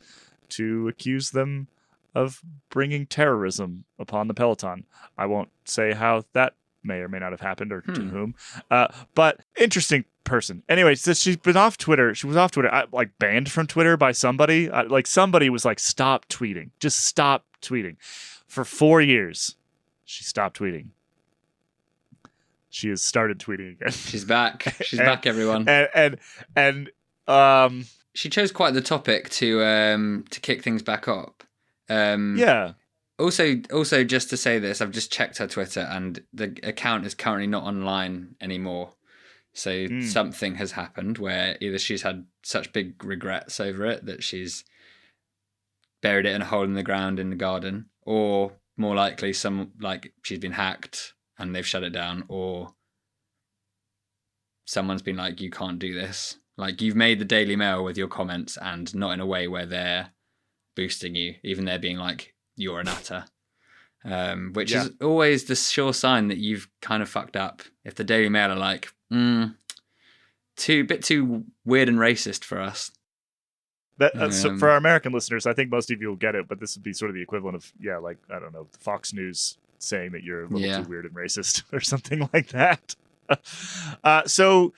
[SPEAKER 1] to accuse them of bringing terrorism upon the peloton. I won't say how that may or may not have happened or to whom, but interesting person. Anyway, so she's been off Twitter. She was off Twitter, banned from Twitter by somebody. Somebody was like, stop tweeting. Just stop tweeting. For 4 years, she stopped tweeting. She has started tweeting again.
[SPEAKER 2] She's back. She's back, everyone.
[SPEAKER 1] And
[SPEAKER 2] she chose quite the topic to kick things back up.
[SPEAKER 1] Yeah.
[SPEAKER 2] Also, just to say this, I've just checked her Twitter, and the account is currently not online anymore. So something has happened where either she's had such big regrets over it that she's buried it in a hole in the ground in the garden, or more likely, she's been hacked and they've shut it down, or someone's been like, you can't do this. Like, you've made the Daily Mail with your comments, and not in a way where they're boosting you, even they're being like, you're an utter, which is always the sure sign that you've kind of fucked up. If the Daily Mail are like, bit too weird and racist for us.
[SPEAKER 1] So for our American listeners, I think most of you will get it, but this would be sort of the equivalent of, I don't know, Fox News saying that you're a little too weird and racist or something like that. So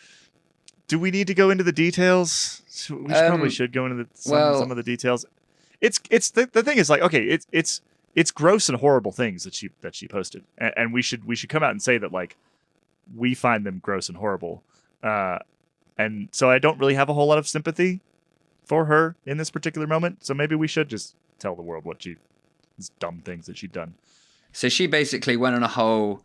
[SPEAKER 1] do we need to go into the details? We probably should go into some of the details. It's the thing is, like, okay, it's gross and horrible things that she posted, and we should come out and say that, like, we find them gross and horrible, and so I don't really have a whole lot of sympathy for her in this particular moment. So maybe we should just tell the world what these dumb things that she'd done.
[SPEAKER 2] So she basically went on a whole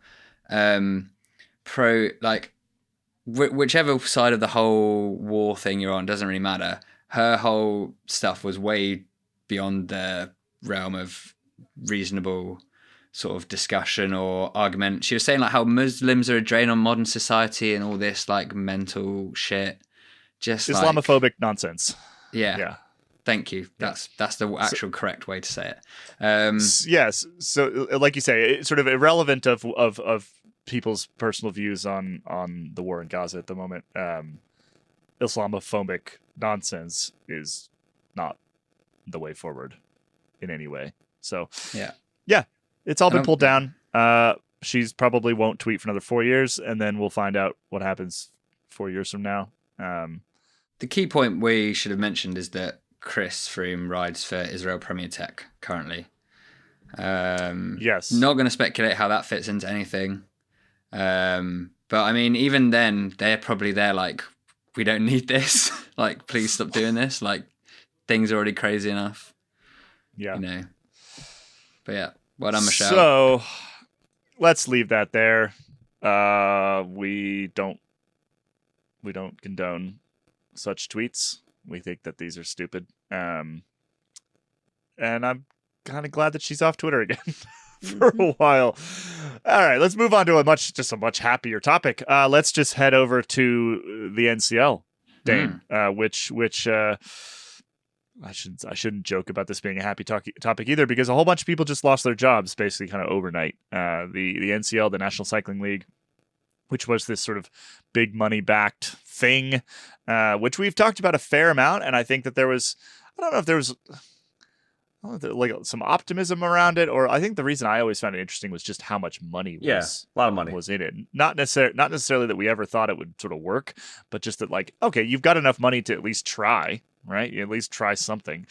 [SPEAKER 2] whichever side of the whole war thing you're on, doesn't really matter. Her whole stuff was way beyond the realm of reasonable sort of discussion or argument. She was saying like how Muslims are a drain on modern society and all this like mental shit. Just
[SPEAKER 1] Islamophobic nonsense.
[SPEAKER 2] Yeah. Thank you. That's the actual correct way to say it.
[SPEAKER 1] Yes. So like you say, it's sort of irrelevant of people's personal views on the war in Gaza at the moment. Islamophobic nonsense is not the way forward in any way. So yeah, it's all been pulled down. She's probably won't tweet for another 4 years, and then we'll find out what happens 4 years from now.
[SPEAKER 2] The key point we should have mentioned is that Chris Froome rides for Israel Premier Tech currently.
[SPEAKER 1] Yes.
[SPEAKER 2] Not going to speculate how that fits into anything. But I mean, even then, they're probably there like, we don't need this. Like, please stop doing this. Like, things are already crazy enough.
[SPEAKER 1] Yeah.
[SPEAKER 2] You know. But yeah, well done, Michelle.
[SPEAKER 1] So let's leave that there. We don't condone such tweets. We think that these are stupid. And I'm kind of glad that she's off Twitter again for a while. All right, let's move on to a much happier topic. Let's just head over to the NCL, Dane, which I shouldn't joke about this being a happy topic either, because a whole bunch of people just lost their jobs basically kind of overnight. The NCL, the National Cycling League, which was this sort of big money backed thing, which we've talked about a fair amount, and I think that there was like some optimism around it, or I think the reason I always found it interesting was just how much money was,
[SPEAKER 4] a lot of money
[SPEAKER 1] was in it. Not necessarily that we ever thought it would sort of work, but just that, like, okay, you've got enough money to at least try, right? You at least try something.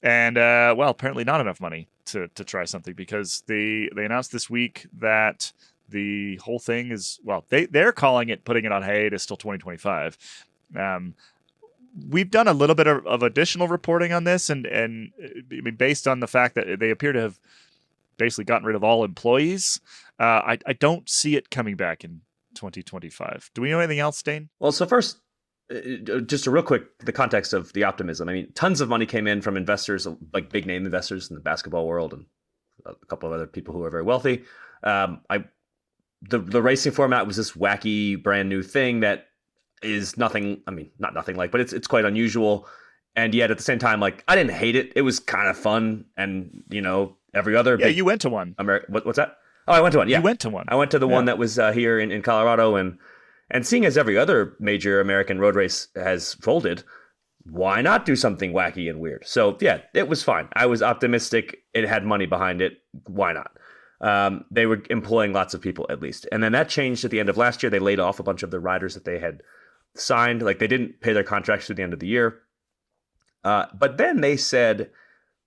[SPEAKER 1] And well, apparently not enough money to try something, because they announced this week that the whole thing is, well, they're calling it putting it on hiatus till 2025. We've done a little bit of additional reporting on this, and I mean, based on the fact that they appear to have basically gotten rid of all employees, I don't see it coming back in 2025. Do we know anything else, Dane?
[SPEAKER 4] Well, so first, just a real quick, the context of the optimism. I mean, tons of money came in from investors, like big name investors in the basketball world, and a couple of other people who are very wealthy. The racing format was this wacky brand new thing that is nothing. I mean, not nothing like, but it's quite unusual. And yet at the same time, like, I didn't hate it. It was kind of fun. And, you know, every other.
[SPEAKER 1] Yeah, you went to one.
[SPEAKER 4] What's that? Oh, I went to one. Yeah.
[SPEAKER 1] You went to one.
[SPEAKER 4] I went to the one that was here in Colorado. And seeing as every other major American road race has folded, why not do something wacky and weird? So yeah, it was fine. I was optimistic. It had money behind it. Why not? They were employing lots of people at least. And then that changed at the end of last year. They laid off a bunch of the riders that they had signed. Like, they didn't pay their contracts through the end of the year. But then they said,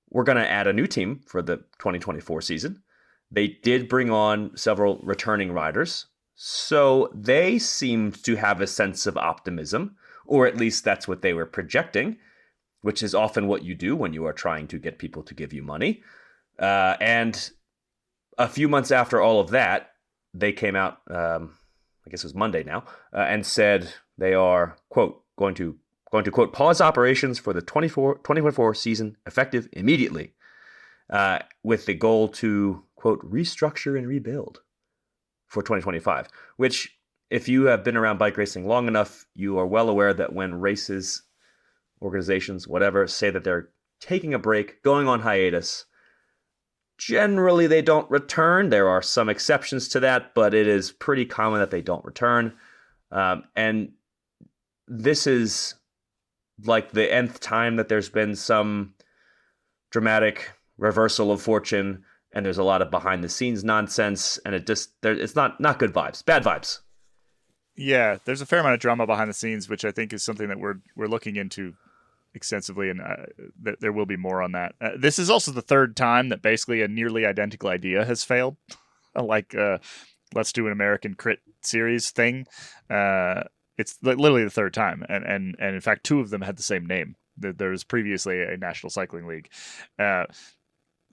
[SPEAKER 4] we're going to add a new team for the 2024 season. They did bring on several returning riders. So they seemed to have a sense of optimism, or at least that's what they were projecting, which is often what you do when you are trying to get people to give you money. And a few months after all of that, they came out, I guess it was Monday now, and said they are, quote, going to quote, pause operations for the 2024 season effective immediately, with the goal to, quote, restructure and rebuild for 2025, which, if you have been around bike racing long enough, you are well aware that when races, organizations, whatever, say that they're taking a break, going on hiatus, generally they don't return. There are some exceptions to that, but it is pretty common that they don't return. And this is like the nth time that there's been some dramatic reversal of fortune, and there's a lot of behind the scenes nonsense, and it's not good vibes, bad vibes.
[SPEAKER 1] Yeah, there's a fair amount of drama behind the scenes, which I think is something that we're looking into extensively, and there will be more on that. This is also the third time that basically a nearly identical idea has failed, like let's do an American crit series thing. It's literally the third time, and in fact, two of them had the same name. There was previously a National Cycling League.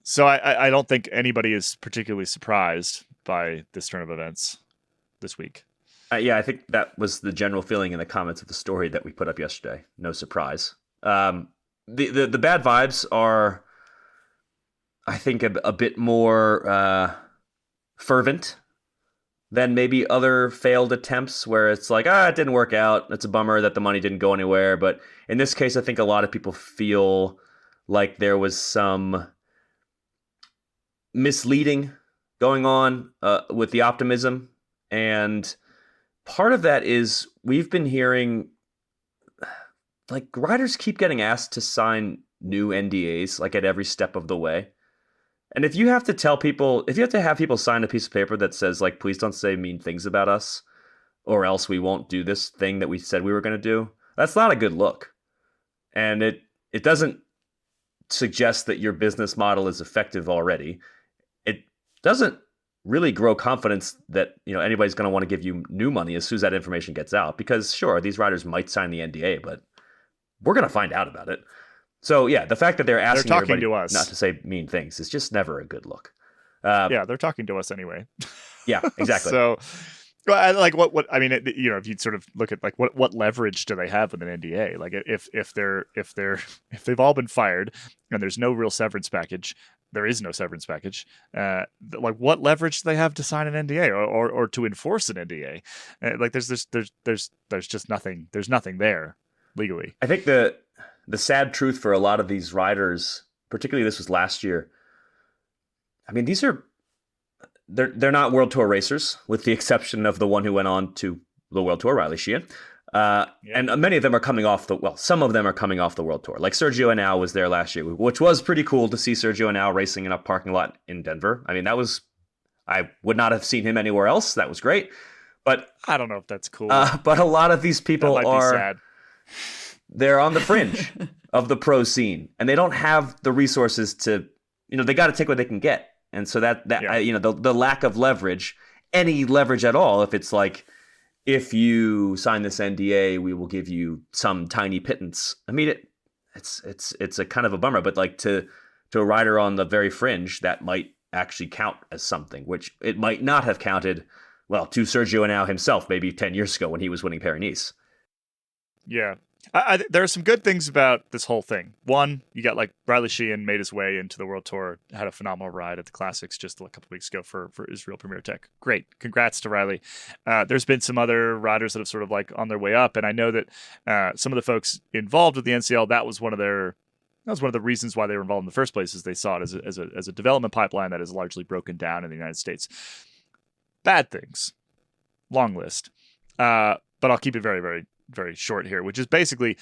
[SPEAKER 1] So I don't think anybody is particularly surprised by this turn of events this week.
[SPEAKER 4] Yeah, I think that was the general feeling in the comments of the story that we put up yesterday. No surprise. The bad vibes are, I think, a bit more fervent than maybe other failed attempts where it's like, it didn't work out. It's a bummer that the money didn't go anywhere. But in this case, I think a lot of people feel like there was some misleading going on with the optimism. And part of that is we've been hearing like riders keep getting asked to sign new NDAs like at every step of the way. And if you have to tell people, if you have to have people sign a piece of paper that says like, please don't say mean things about us or else we won't do this thing that we said we were going to do, that's not a good look. And it doesn't suggest that your business model is effective already. It doesn't really grow confidence that, you know, anybody's going to want to give you new money as soon as that information gets out, because sure, these riders might sign the NDA, but we're going to find out about it. So yeah, the fact that they're asking everybody
[SPEAKER 1] to us
[SPEAKER 4] not to say mean things is just never a good look.
[SPEAKER 1] Yeah, they're talking to us anyway.
[SPEAKER 4] Yeah, exactly.
[SPEAKER 1] So, well, like what I mean, you know, if you sort of look at like what leverage do they have with an NDA? Like if they've all been fired and there's no real severance package, there is no severance package. Like what leverage do they have to sign an NDA or to enforce an NDA? Like there's just nothing. There's nothing there legally.
[SPEAKER 4] I think the sad truth for a lot of these riders, particularly this was last year. I mean, they're not World Tour racers, with the exception of the one who went on to the World Tour, Riley Sheehan. And many of them are coming off some of them are coming off the World Tour. Like Sergio Henao was there last year, which was pretty cool to see Sergio Henao racing in a parking lot in Denver. I mean, I would not have seen him anywhere else. That was great. But
[SPEAKER 1] I don't know if that's cool.
[SPEAKER 4] But a lot of these people
[SPEAKER 1] are sad.
[SPEAKER 4] They're on the fringe of the pro scene, and they don't have the resources to, you know, they got to take what they can get. And so you know, the lack of leverage, any leverage at all, if it's like, if you sign this NDA, we will give you some tiny pittance. I mean, it's a kind of a bummer, but like to a rider on the very fringe, that might actually count as something, which it might not have counted, well, to Sergio Henao himself, maybe 10 years ago when he was winning Paris-Nice.
[SPEAKER 1] Yeah. There are some good things about this whole thing. One, you got like Riley Sheehan made his way into the World Tour, had a phenomenal ride at the Classics just a couple weeks ago for Israel Premier Tech. Great. Congrats to Riley. There's been some other riders that have sort of like on their way up. And I know that some of the folks involved with the NCL, that was one of the reasons why they were involved in the first place, is they saw it as a development pipeline that is largely broken down in the United States. Bad things. Long list. But I'll keep it very, very, very short here, which is basically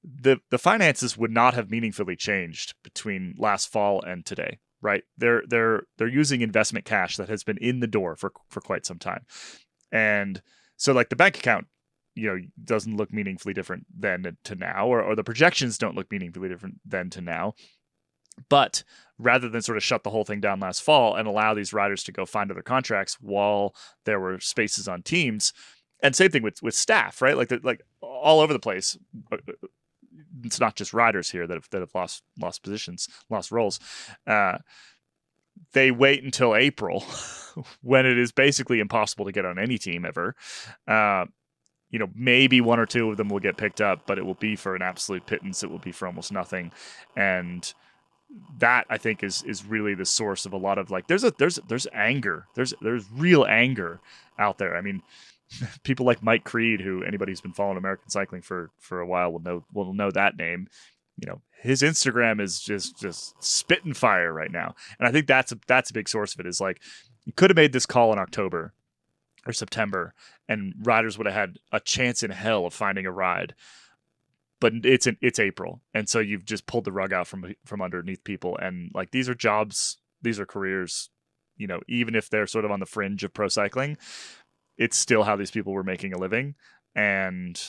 [SPEAKER 1] the finances would not have meaningfully changed between last fall and today, right? They're using investment cash that has been in the door for quite some time. And so like the bank account, you know, doesn't look meaningfully different then to now, or the projections don't look meaningfully different then to now. But rather than sort of shut the whole thing down last fall and allow these riders to go find other contracts while there were spaces on teams, and same thing with staff, right? Like all over the place. It's not just riders here that have lost positions, lost roles. They wait until April when it is basically impossible to get on any team ever. You know, maybe one or two of them will get picked up, but it will be for an absolute pittance. It will be for almost nothing. And that, I think, is really the source of a lot of like there's anger. There's real anger out there. I mean, people like Mike Creed, who anybody who's been following American cycling for a while will know that name. You know, his Instagram is just spitting fire right now, and I think that's a big source of it. Is like you could have made this call in October or September, and riders would have had a chance in hell of finding a ride. But it's April, and so you've just pulled the rug out from underneath people, and like these are jobs, these are careers. You know, even if they're sort of on the fringe of pro cycling, it's still how these people were making a living, and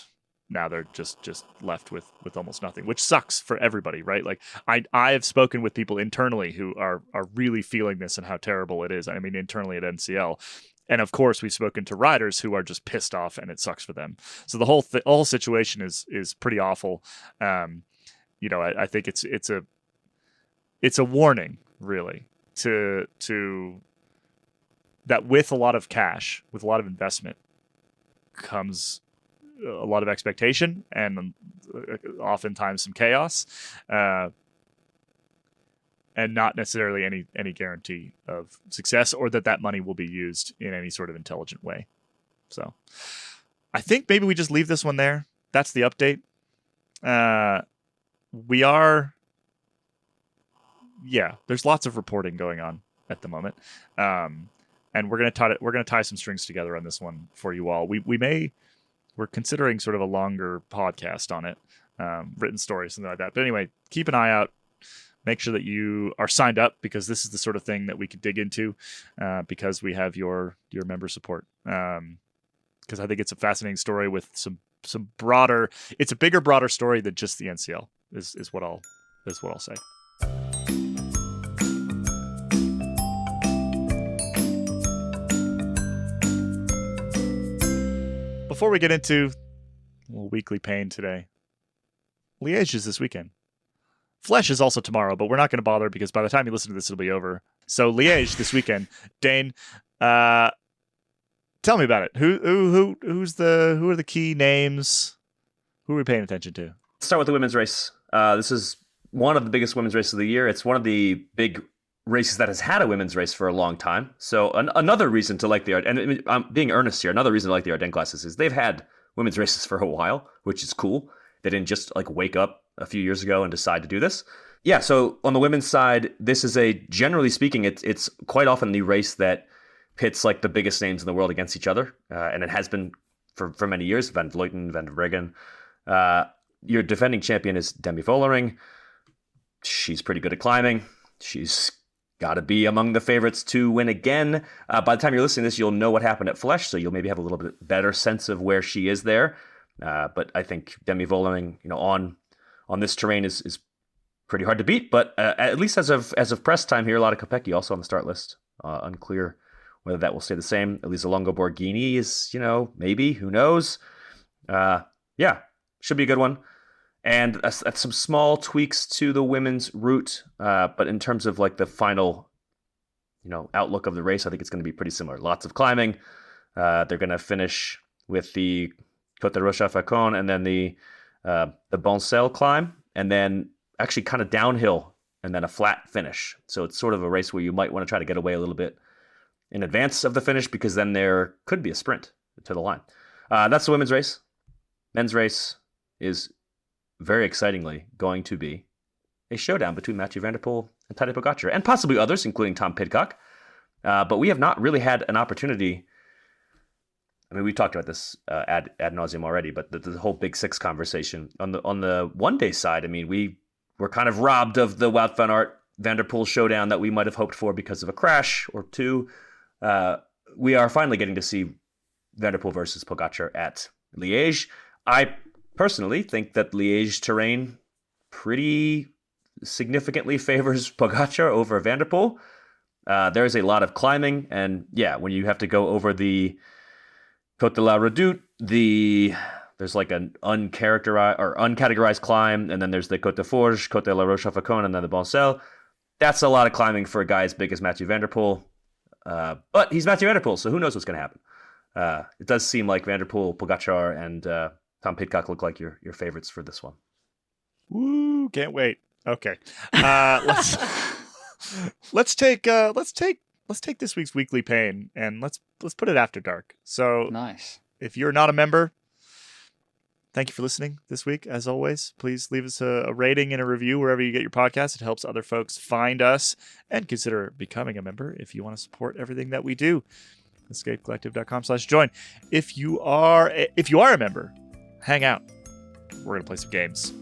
[SPEAKER 1] now they're just left with almost nothing, which sucks for everybody, right? Like I have spoken with people internally who are really feeling this and how terrible it is. I mean, internally at NCL, and of course we've spoken to riders who are just pissed off, and it sucks for them. So the whole situation is pretty awful. You know, I think it's a warning, really, to that with a lot of cash, with a lot of investment, comes a lot of expectation and oftentimes some chaos, and not necessarily any guarantee of success or that money will be used in any sort of intelligent way. So I think maybe we just leave this one there. That's the update. There's lots of reporting going on at the moment. and we're gonna tie some strings together on this one for you all. We're considering sort of a longer podcast on it, written story, something like that. But anyway, keep an eye out. Make sure that you are signed up, because this is the sort of thing that we could dig into, because we have your member support. Because I think it's a fascinating story with some broader. It's a bigger, broader story than just the NCL. Is what I'll say. Before we get into a little weekly pain today, Liège is this weekend. Flesh is also tomorrow, but we're not going to bother because by the time you listen to this, it'll be over. So Liège this weekend. Dane, tell me about it. Who are the key names? Who are we paying attention to?
[SPEAKER 4] Let's start with the women's race. This is one of the biggest women's races of the year. It's one of the big races that has had a women's race for a long time. So another reason to like and I'm being earnest here, another reason to like the Ardennes Classics is they've had women's races for a while, which is cool. They didn't just like wake up a few years ago and decide to do this. Yeah, so on the women's side, this is generally speaking, it's quite often the race that pits like the biggest names in the world against each other. And it has been for many years, Van Vleuten, Van der Breggen. Your defending champion is Demi Vollering. She's pretty good at climbing. She's got to be among the favorites to win again. By the time you're listening to this, you'll know what happened at Flesh, so you'll maybe have a little bit better sense of where she is there. But I think Demi Vollering, on this terrain is pretty hard to beat. But at least as of press time here, a lot of Kopecky also on the start list. Unclear whether that will stay the same. Elisa Longo Borghini is, maybe, who knows? Yeah, should be a good one. And some small tweaks to the women's route. But in terms of like the final, outlook of the race, I think it's going to be pretty similar. Lots of climbing. They're going to finish with the Côte de Roche-à-Faucon and then the Boncel climb, and then actually kind of downhill and then a flat finish. So it's sort of a race where you might want to try to get away a little bit in advance of the finish, because then there could be a sprint to the line. That's the women's race. Men's race is very excitingly going to be a showdown between Mathieu van der Poel and Tadej Pogačar, and possibly others, including Tom Pidcock. But we have not really had an opportunity. I mean, we talked about this ad nauseum already, but the whole Big Six conversation on the one day side. I mean, we were kind of robbed of the Wout van Aert Van der Poel showdown that we might have hoped for because of a crash or two. We are finally getting to see Van der Poel versus Pogačar at Liège. I personally think that Liège terrain pretty significantly favors Pogačar over Van der Poel. There's a lot of climbing, and yeah, when you have to go over the Côte de la Redoute, there's like an uncategorized climb, and then there's the Côte de Forges, Côte de la Roche-à-Faucon, and then the Boncel. That's a lot of climbing for a guy as big as Mathieu van der Poel. But he's Mathieu van der Poel, so who knows what's going to happen. It does seem like Van der Poel, Pogačar, and Tom Pidcock look like your favorites for this one.
[SPEAKER 1] Woo! Can't wait. Okay, let's take this week's weekly pain and let's put it after dark. So
[SPEAKER 2] nice.
[SPEAKER 1] If you're not a member, thank you for listening this week. As always, please leave us a rating and a review wherever you get your podcast. It helps other folks find us, and consider becoming a member if you want to support everything that we do. EscapeCollective.com/join. If you are a member, hang out. We're going to play some games.